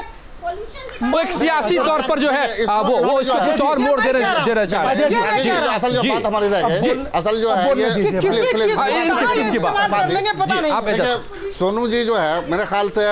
वो एक सियासी तौर पर जो है वो इसको कुछ और मोड़ देना चाह रहे हैं। असल जो बात हमारी रह गई, असल जो है ये पता नहीं। सोनू जी जो है मेरे ख्याल से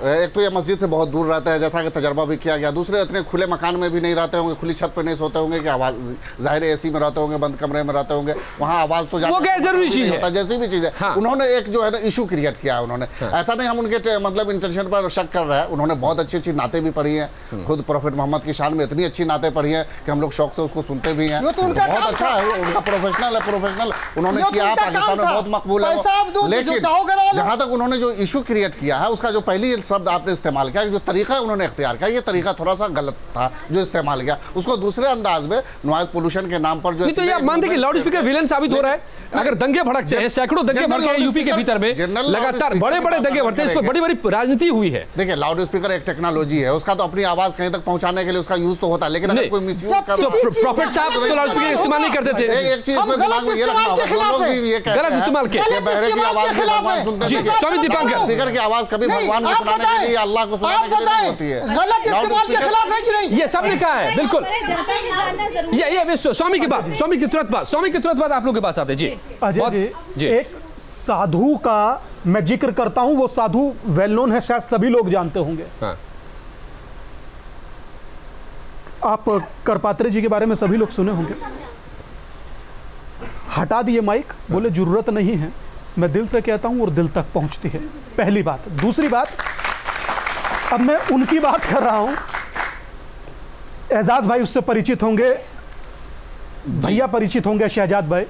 एक तो ये मस्जिद से बहुत दूर रहते हैं, जैसा कि तजर्बा भी किया गया। दूसरे इतने खुले मकान में भी नहीं रहते होंगे, खुली छत पर नहीं सोते होंगे कि आवाज़, ज़ाहिर एसी में रहते होंगे, बंद कमरे में रहते होंगे, वहाँ आवाज़ तो वो गैर जरूरी चीज़ है, जैसी भी चीज़ है। हाँ। उन्होंने एक जो है ना इशू क्रिएट किया है उन्होंने। हाँ। ऐसा नहीं हम उनके मतलब इंटेंशन पर शक कर रहे हैं, उन्होंने बहुत अच्छी अच्छी नाते भी पढ़ी हैं, खुद प्रॉफेट मोहम्मद की शान में इतनी अच्छी नाते पढ़ी हैं कि हम लोग शौक से उसको सुनते भी हैं। बहुत अच्छा है, उनका प्रोफेशनल है, प्रोफेशनल उन्होंने किया, पाकिस्तान में बहुत मकबूल है। लेकिन जहाँ तक उन्होंने जो इशू क्रिएट किया है, उसका जो पहली शब्द आपने इस्तेमाल किया, जो तरीका उन्होंने इख्तियार किया, ये तरीका थोड़ा सा गलत था जो इस्तेमाल किया। उसको दूसरे अंदाज में नॉइज पोल्यूशन के नाम पर जो तो ये मानते कि लाउड स्पीकर विलेन साबित हो रहा है। अगर दंगे भड़कते हैं, सैकड़ों दंगे भड़के हैं यूपी के भीतर में, लगातार बड़े बड़े दंगे भड़कते हैं, इस पर बड़ी बड़ी राजनीति हुई है। देखिए, लाउड स्पीकर एक टेक्नोलॉजी है, उसका तो अपनी आवाज कहीं तक पहुंचाने के लिए उसका यूज तो होता है, लेकिन अगर कोई मिसयूज कर तो प्रॉफिट साहब तो लाउड स्पीकर इस्तेमाल नहीं करते थे। एक चीज में दिमाग में ये रखना होगा, लोग भी ये कहते हैं गलत इस्तेमाल के बहरे की आवाज में भगवान सुनते हैं। स्वामी दीपांकर, स्पीकर की आवाज कभी भगवान को सुनाने के लिए, अल्लाह को सुनाने के लिए नहीं होती है, गलत इस्तेमाल के खिलाफ है कि नहीं? ये सबने कहा है, बिल्कुल। ये स्वामी की बात, स्वामी की तुरंत बात आप लोगों के पास आते जी। जी, एक साधु का मैं जिक्र करता हूं, वो साधु वेल नोन है, शायद सभी लोग जानते होंगे। हाँ। आप करपात्रे जी के बारे में सभी लोग सुने होंगे। हटा दिए माइक, बोले जरूरत नहीं है। मैं दिल से कहता हूं और दिल तक पहुंचती है, पहली बात। दूसरी बात, अब मैं उनकी बात कर रहा हूं, एजाज भाई उससे परिचित होंगे, भैया परिचित होंगे, शहजाद भाई,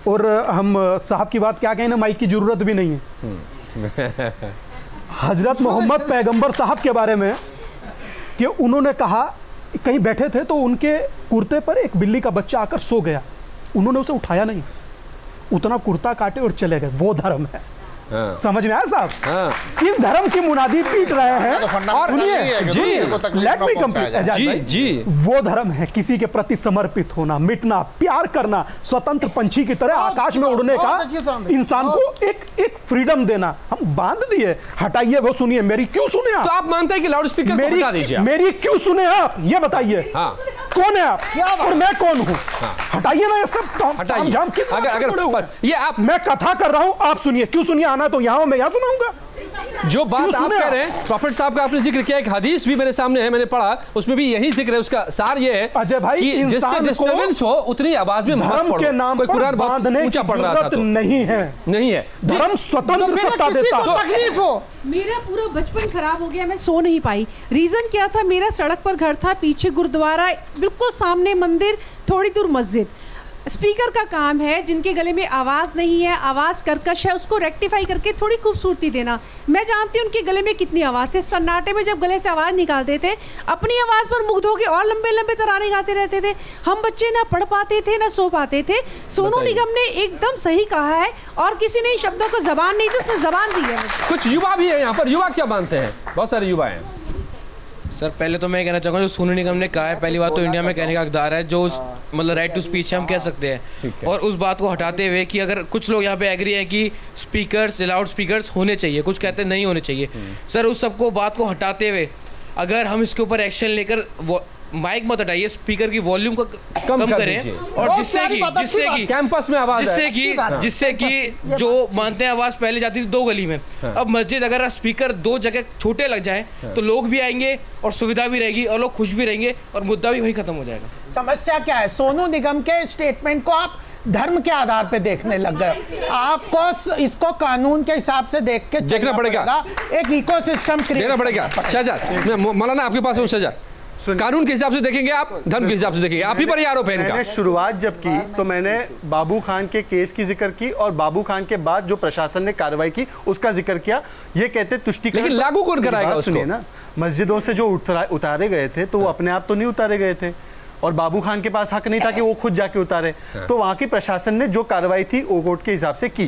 और हम साहब की बात क्या कहें ना, माइक की जरूरत भी नहीं है। हजरत मोहम्मद पैगंबर साहब के बारे में कि उन्होंने कहा, कहीं बैठे थे तो उनके कुर्ते पर एक बिल्ली का बच्चा आकर सो गया, उन्होंने उसे उठाया नहीं, उतना कुर्ता काटे और चले गए। वो धर्म है। हाँ। समझ में आया साहब? हाँ। इस धर्म की मुनादी पीट रहे हैं। और सुनिए जी, लेट मी कंप्लीट जी, वो धर्म है किसी के प्रति समर्पित होना, मिटना, प्यार करना, स्वतंत्र पंछी की तरह आकाश में उड़ने का, इंसान को एक फ्रीडम देना। हम बांध दिए, हटाइए। वो सुनिए, मेरी क्यों सुने आप? तो आप मानते हैं कि लाउड स्पीकर को हटा दीजिए? मेरी क्यों सुने आप, ये बताइए। कौन है आप और मैं कौन हूँ? हटाइए ना ये सब, हटाइए। अगर ये आप, मैं कथा कर रहा हूँ, आप सुनिए। क्यों सुनिए? आना तो यहाँ, मैं यहाँ सुनाऊंगा। जो बात आप कह रहे हैं, प्रॉफिट साहब का आपने जिक्र किया, एक हदीस भी मेरे सामने है, मैंने पढ़ा, उसमें भी यही जिक्र है। उसका सार ये है अजय भाई कि जिससे डिस्टर्बेंस हो उतनी आवाज में मत पढ़ो। के नाम कोई कुरान बहुत ऊंचा पढ़ रहा था तो नहीं है। धर्म स्वतंत्र सत्ता देता है। तकलीफ हो, मेरा पूरा बचपन खराब हो गया, मैं सो नहीं पाई। रीजन क्या था? मेरा सड़क पर घर था, पीछे गुरुद्वारा, बिल्कुल सामने मंदिर, थोड़ी दूर मस्जिद। स्पीकर का काम है, जिनके गले में आवाज़ नहीं है, आवाज़ कर्कश है, उसको रेक्टिफाई करके थोड़ी खूबसूरती देना। मैं जानती हूँ उनके गले में कितनी आवाज़ है। सन्नाटे में जब गले से आवाज़ निकालते थे, अपनी आवाज़ पर मुग्ध होकर और लंबे लंबे तराने गाते रहते थे। हम बच्चे ना पढ़ पाते थे ना सो पाते थे। सोनू निगम ने एकदम सही कहा है, और किसी ने इन शब्दों को जबान नहीं दी, उसने जबान दी है। कुछ युवा भी है यहाँ पर, युवा क्या मानते हैं? बहुत सारे युवा हैं। सर, पहले तो मैं कहना चाहूँगा, जो सोनू निगम ने कहा है, पहली बात तो इंडिया में कहने का हकदार है, जो मतलब राइट टू स्पीच है, हम कह सकते हैं। और उस बात को हटाते हुए कि अगर कुछ लोग यहाँ पे एग्री हैं कि स्पीकर्स, लाउड स्पीकर्स होने चाहिए, कुछ कहते हैं नहीं होने चाहिए। सर, उस सबको बात को हटाते हुए अगर हम इसके ऊपर एक्शन लेकर माइक मत हटाइए, स्पीकर की वॉल्यूम को कम करें, और जिससे कैंपस में आवाज, जिससे कि जो मानते हैं आवाज पहले जाती थी 2 गली में, अब मस्जिद अगर स्पीकर 2 जगह छोटे लग जाए तो लोग भी आएंगे और सुविधा भी रहेगी और लोग खुश भी रहेंगे और मुद्दा भी वही खत्म हो जाएगा। समस्या क्या है? सोनू निगम के स्टेटमेंट को आप धर्म के आधार पे देखने लग गए। आपको इसको कानून के हिसाब से देखना पड़ेगा, एक इकोसिस्टम क्रिएट करना पड़ेगा। शहजाद, मौलाना आपके पास हूँ। शहजाद, कानून के हिसाब से देखेंगे आप, धर्म के हिसाब से देखेंगे आप ही पर आरोप है इनका। मैंने शुरुआत जब की तो मैंने बाबू खान के केस की जिक्र की, और बाबू खान के बाद जो प्रशासन ने कार्रवाई की उसका जिक्र किया। ये कहते तुष्टिकरण, लेकिन लागू कौन कराएगा उसको? सुनिए ना, मस्जिदों से जो उतारे गए थे तो वो अपने आप तो नहीं उतारे गए थे, और बाबू खान के पास हक नहीं था कि वो खुद जाके उतारे। तो वहां की प्रशासन ने जो कार्रवाई थी वो कोर्ट के हिसाब से की।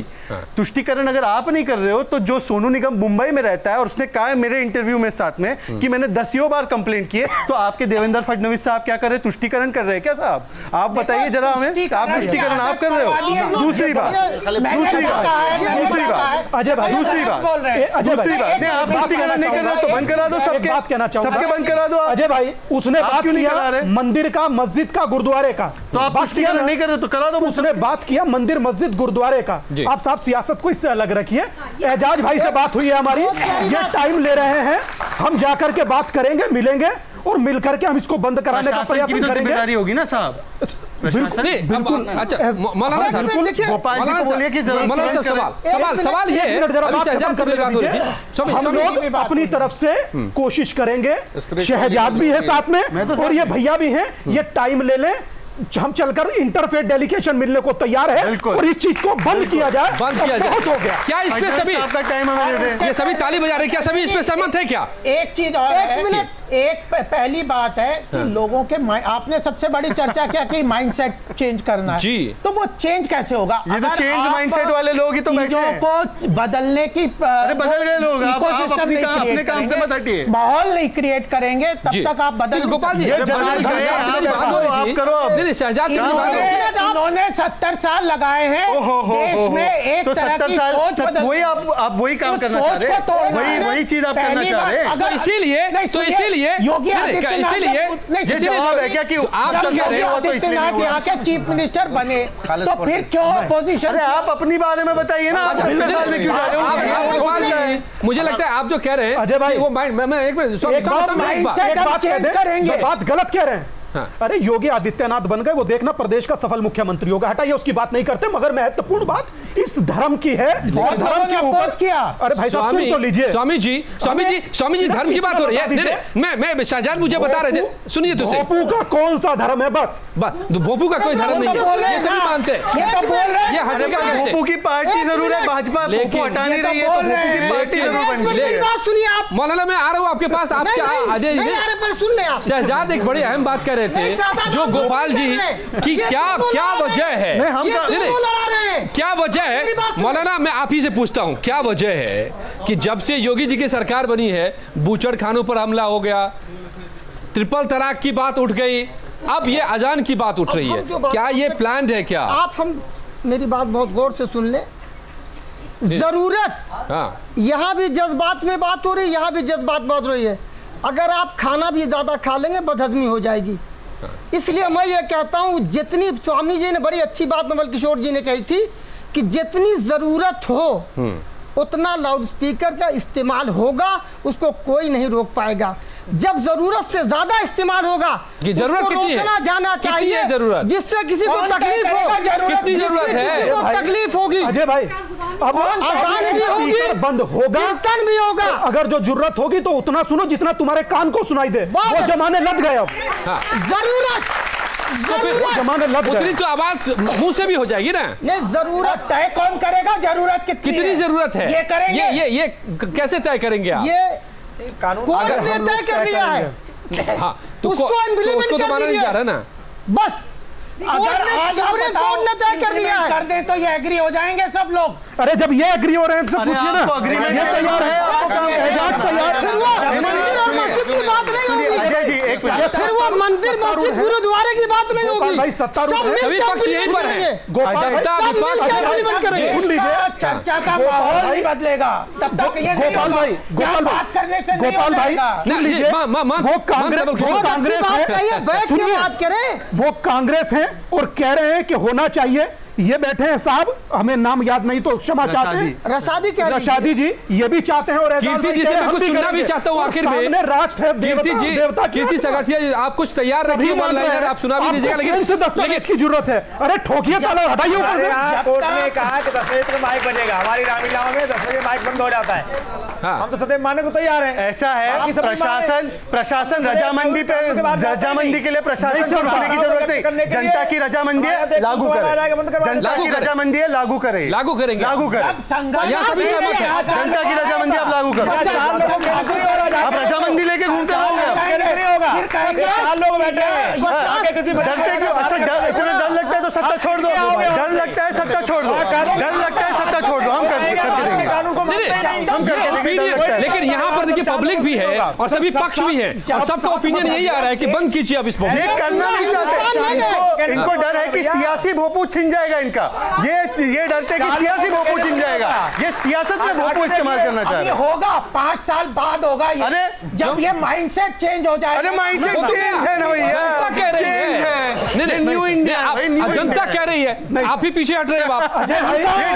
तुष्टिकरण अगर आप नहीं कर रहे हो तो जो सोनू निगम मुंबई में रहता है और उसने कहा है मेरे इंटरव्यू में साथ में कि मैंने 10 बार कंप्लेंट की है, तो आपके देवेंद्र फडणवीस साहब क्या कर रहे हैं? तुष्टिकरण कर रहे हैं क्या साहब? आप बताइए जरा हमें, आप तुष्टिकरण आप कर रहे हो? दूसरी बात अजय भाई, दूसरी बात नहीं, आप तुष्टिकरण नहीं कर रहे हो तो बंद करा दो, सबके बंद करा दो। अजय भाई, उसने बात क्यों नहीं करा रहे? मंदिर का कहा मस्जिद का, गुरुद्वारे का, तो आप पुष्टिकरण नहीं कर रहे तो करा दो। उसने बात किया मंदिर मस्जिद गुरुद्वारे का। आप साहब सियासत को इससे अलग रखिए। एजाज भाई से बात हुई है हमारी, ये टाइम ले रहे हैं, हम जाकर के बात करेंगे, मिलेंगे और मिलकर के हम इसको बंद कराने का प्रयत्न करेंगे। जिम्मेदारी होगी ना साहब, बिल्कुल। अच्छा मौलाना साहब, गोपाल जी को बोलिए कि सवाल ये है, हम लोग अपनी तरफ से कोशिश करेंगे, शहजाद भी है साथ में और ये भैया भी हैं, ये टाइम ले लें, हम चलकर इंटरफेथ डेलीगेशन मिलने को तैयार है और इस चीज को बंद किया जाए। बहुत हो गया। क्या इस पे सभी ये सभी ताली बजा रहे, क्या सभी इस पे सहमत है? क्या एक चीज और है, एक पहली बात है कि लोगों के आपने सबसे बड़ी चर्चा क्या की माइंडसेट चेंज करना है जी, तो वो चेंज कैसे होगा? ये तो चेंज माइंडसेट वाले लोग ही तो चीजों को बदलने की बदल गए लोग, अपने काम से मत हटिए। माहौल नहीं क्रिएट करेंगे तब तक आप बदल। गोपाल जी आप करो, शहजाद उन्होंने 70 साल लगाए हैं देश में एक तरह की सोच बदल, वही आप वही काम करना चाह रहे हैं, वही चीज आप करना चाह रहे हैं। इसीलिए योगी आदित्यनाथ क्या कि आप योगी आदित्यनाथ यहाँ के चीफ मिनिस्टर बने तो फिर क्यों अपोजिशन? अरे आप अपनी बारे में बताइए ना, आप 70 साल में क्यों जा रहे हो? मुझे लगता है आप जो कह रहे हैं अजय भाई, वो मैं एक बात गलत कह रहे हैं। अरे योगी आदित्यनाथ बन गए, वो देखना प्रदेश का सफल मुख्यमंत्री होगा, हटाइए उसकी बात नहीं करते। मगर महत्वपूर्ण बात इस धर्म की है, धर्म के ऊपर किया। अरे भाई साहब सुन तो लीजिए। स्वामी जी धर्म की बात हो रही है। मैं शहजाद मुझे बता रहे थे, सुनिए तो। भोपू का कौन सा धर्म है? बस भोपू का कोई धर्म नहीं है, ये सभी मानते हैं। ये हटेगा कैसे? भोपू की पार्टी जरूर है, भाजपा भोपू हटा नहीं रही है, तो भोपू की पार्टी जरूर बन गई। बात सुनिए आप। मौलाना मैं आ रहा हूँ आपके पास। आप सुन ले आप। शहजाद एक बड़ी अहम बात कर रहे थे, जो गोपाल जी की क्या वजह है, क्या वजह है मौलाना, मैं आप ही से पूछता हूं, क्या वजह है कि जब से योगी जी की सरकार बनी है बूचड़ खानों पर हमला हो गया, ट्रिपल तलाक की बात उठ गई, अब ये अजान की बात उठ रही है, क्या ये प्लान है? क्या आप मेरी बात बहुत गौर से सुन ले। जरूरत यहाँ भी जज्बात में बात हो रही है, यहाँ भी जज्बात बात हो रही है। अगर आप खाना भी ज्यादा खा लेंगे बदहजमी हो जाएगी। इसलिए मैं ये कहता हूँ, जितनी स्वामी जी ने बड़ी अच्छी बात नवल किशोर जी ने कही थी कि जितनी जरूरत हो उतना लाउड स्पीकर का इस्तेमाल होगा, उसको कोई नहीं रोक पाएगा। जब जरूरत से ज्यादा इस्तेमाल होगा, जरूरत रोकना जाना चाहिए, जिससे किसी को तकलीफ हो। कितनी जरूरत है? तकलीफ होगी अजय भाई, अब अजान भी होगी, बंद होगा, कीर्तन भी होगा। अगर जो जरूरत होगी तो उतना सुनो जितना तुम्हारे कान को सुनाई दे। वो जमाने लग गए अब। जरूरत उतनी तो आवाज मुंह से भी हो जाएगी ना। नहीं, जरूरत तय कौन करेगा? जरूरत कितनी जरूरत है? ये करेंगे, ये कैसे तय करेंगे आप? ये कानून तय कर दिया है। हाँ, उसको तो माना नहीं जा रहा ना। बस अगर आज कोर्ट ने तय कर दिया है, कर दे तो ये एग्री हो जाएंगे सब लोग। अरे जब ये एग्री हो रहे हैं तो पूछिए ना, ये तैयार है, एजाज तैयार। फिर वो मंदिर और मस्जिद की बात नहीं होगी, फिर वो मंदिर मस्जिद गुरुद्वारे की बात नहीं होगी। भाई सभी पक्ष यहीं पर है। चर्चा का माहौल नहीं बदलेगा तब तक ये गोपाल भाई, बात करने से गोपाल भाई सुन लीजिए, वो कांग्रेस है और कह रहे हैं कि होना चाहिए। ये बैठे हैं साहब, हमें नाम याद नहीं तो क्षमा चाहते हैं। रशादी जी ये भी चाहते हैं और कीर्ति जी से मैं कुछ सुनना भी चाहता हूँ आखिर में। राष्ट्र कीर्ति सगाठिया, आप कुछ तैयार रखिए, आप सुना भी दीजिएगा, लेकिन उनसे दस्तावेज की जरूरत है। अरे ठोकिए ताला, हटाइए ऊपर से। कोर्ट ने कहा कि 10 बजे माइक बजेगा, हमारी रामलीला में 10 बजे माइक बंद हो जाता है। हम तो सदैव मानने को तैयार हैं। ऐसा है प्रशासन रजामंदी के लिए प्रशासन को रुकने की जरूरत है। जनता की रजामंदी है, लागू करें। जनता की रजामंदी है, लागू करेंगे। लागू करें। जनता की रजामंदी आप लागू करें। आप रजामंदी लेके घूमते होंगे, डरते क्यों? अच्छा इतना डर लगता है तो सत्ता छोड़ दो। डर लगता है सत्ता छोड़ दो, डर लगता है सत्ता छोड़ दो, हम करके देंगे। लेकिन यहाँ पर देखिए पब्लिक भी है और सभी पक्ष भी है और सबका ओपिनियन यही आ रहा है कि बंद कीजिए अब इस करना नहीं चाहते। इनको डर है कि सियासी भोपू छिन जाएगा इनका, ये डरते कि सियासी भोपू छिन जाएगा, ये सियासत में भोपू इस्तेमाल करना चाह रहे हैं। होगा 5 साल बाद होगा ये, अरे जब ये माइंडसेट चेंज हो जाएगा। अरे माइंडसेट चेंज है ना भैया, कह रही है न्यू इंडिया, जनता कह रही है, आप ही पीछे हट रहे हैं।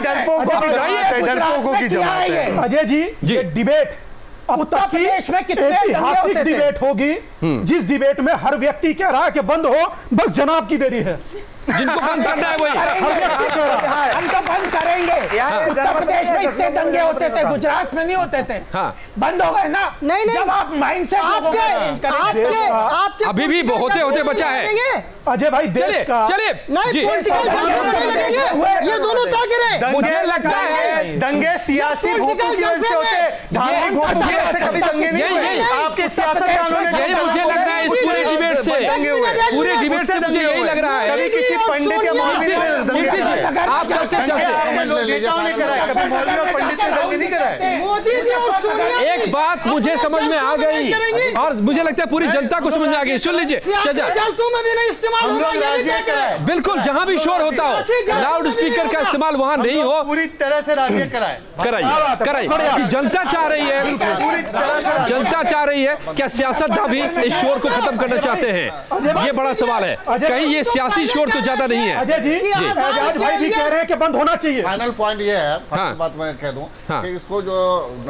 डरपोकों की जमात है। अजय जी, ये डिबेट उत्तर प्रदेश में कितने ऐतिहासिक डिबेट होगी जिस डिबेट में हर व्यक्ति कह रहा है कि बंद हो, बस जनाब की देरी है। जिनको बंद करना है वही हम तो बंद करेंगे। उत्तर प्रदेश में इतने दंगे होते थे, गुजरात में नहीं होते थे। बंद हो गए ना। नहीं जब आप माइंडसेट अभी भी होते होते बचा है। अजय भाई चलिए ये दोनों क्या करें? मुझे लगता है दंगे सियासी भोपू की वजह से होते, धार्मिक भोपू की वजह से कभी दंगे नहीं हुए। आपके सियासतदानों ने मुझे लग रहा है इस पूरे डिबेट से मुझे यही लग रहा है किसी पंडित या मौलवी आप चलते एक बात मुझे समझ में आ गई और मुझे लगता है पूरी जनता को समझ में आ गई। सुन लीजिए, बिल्कुल जहां भी शोर होता हो लाउड स्पीकर का इस्तेमाल वहां नहीं हो, पूरी तरह से राजी कराइए। जनता चाह रही है, जनता चाह रही है, क्या सियासतदान भी इस शोर को खत्म करना चाहते हैं? ये बड़ा सवाल है। कहीं ये सियासी शोर तो ज्यादा नहीं है। अजय जी, एजाज भाई भी कह रहे हैं कि बंद होना चाहिए। फाइनल पॉइंट ये है, बात मैं कह दूं कि इसको जो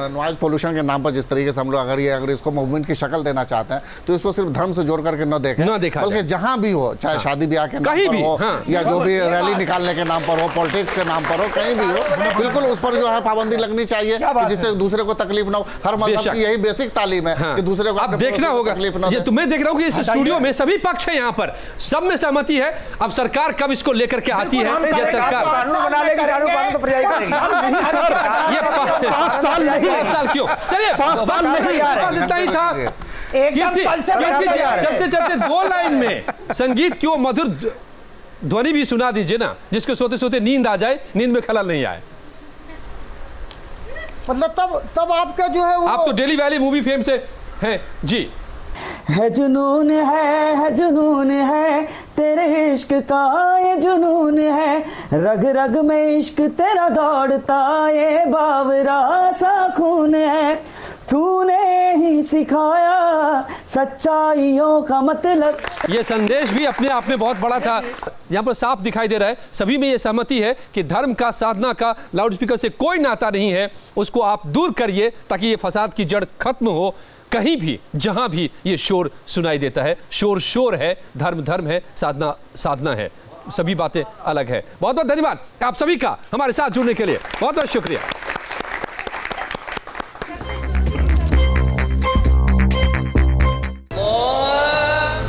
नॉइज पोल्यूशन के नाम पर जिस तरीके से हम लोग अगर इसको मूवमेंट की शक्ल देना चाहते हैं तो इसको सिर्फ धर्म से जोड़ करके न देखें, बल्कि जहां भी हो, चाहे शादी ब्याह के नाम पर हो या जो भी रैली निकालने के नाम पर हो, पॉलिटिक्स के नाम पर हो, कहीं भी हो, बिल्कुल उस पर जो है पाबंदी लगनी चाहिए जिससे दूसरे को तकलीफ ना हो। हर मजहब की यही बेसिक तालीम है कि दूसरे को देखना होगा। ये तुम्हें देख रहा हूँ कि इस स्टूडियो में सभी पक्ष है, यहाँ पर सब में सहमति है। अब सरकार कब इसको लेकर के आती है? ये सरकार ये 5 साल क्यों? चलिए 5 साल नहीं, इतना ही था। चलते चलते 2 लाइन में संगीत क्यों मधुर ध्वनि भी सुना दीजिए ना, जिसको सोते सोते नींद आ जाए, नींद में खलल नहीं आए। मतलब तब आपका जो है वो आप तो डेली वैली मूवी फेम से हैं जी। है जुनून है तेरे इश्क का, ये जुनून है रग रग में इश्क तेरा दौड़ता, ये बावरा सा खून है, तूने ही सिखाया सच्चाइयों का मतलब। ये संदेश भी अपने आप में बहुत बड़ा था। यहाँ पर साफ दिखाई दे रहा है, सभी में ये सहमति है कि धर्म का, साधना का लाउडस्पीकर से कोई नाता नहीं है। उसको आप दूर करिए ताकि ये फसाद की जड़ खत्म हो। कहीं भी जहां भी ये शोर सुनाई देता है, शोर शोर है, धर्म धर्म है, साधना साधना है, सभी बातें अलग है। बहुत बहुत धन्यवाद आप सभी का हमारे साथ जुड़ने के लिए, बहुत बहुत शुक्रिया।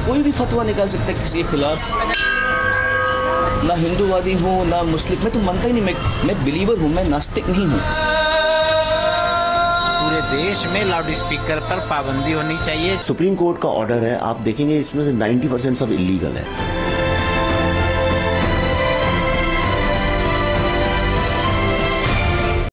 कोई भी फतवा निकाल सकता है किसी के खिलाफ, ना हिंदूवादी हूँ ना मुस्लिम, मैं तो मानता ही नहीं, मैं बिलीवर हूँ, मैं नास्तिक नहीं हूँ। पूरे देश में लाउड स्पीकर पर पाबंदी होनी चाहिए। सुप्रीम कोर्ट का ऑर्डर है, आप देखेंगे इसमें से 90% सब इलीगल है।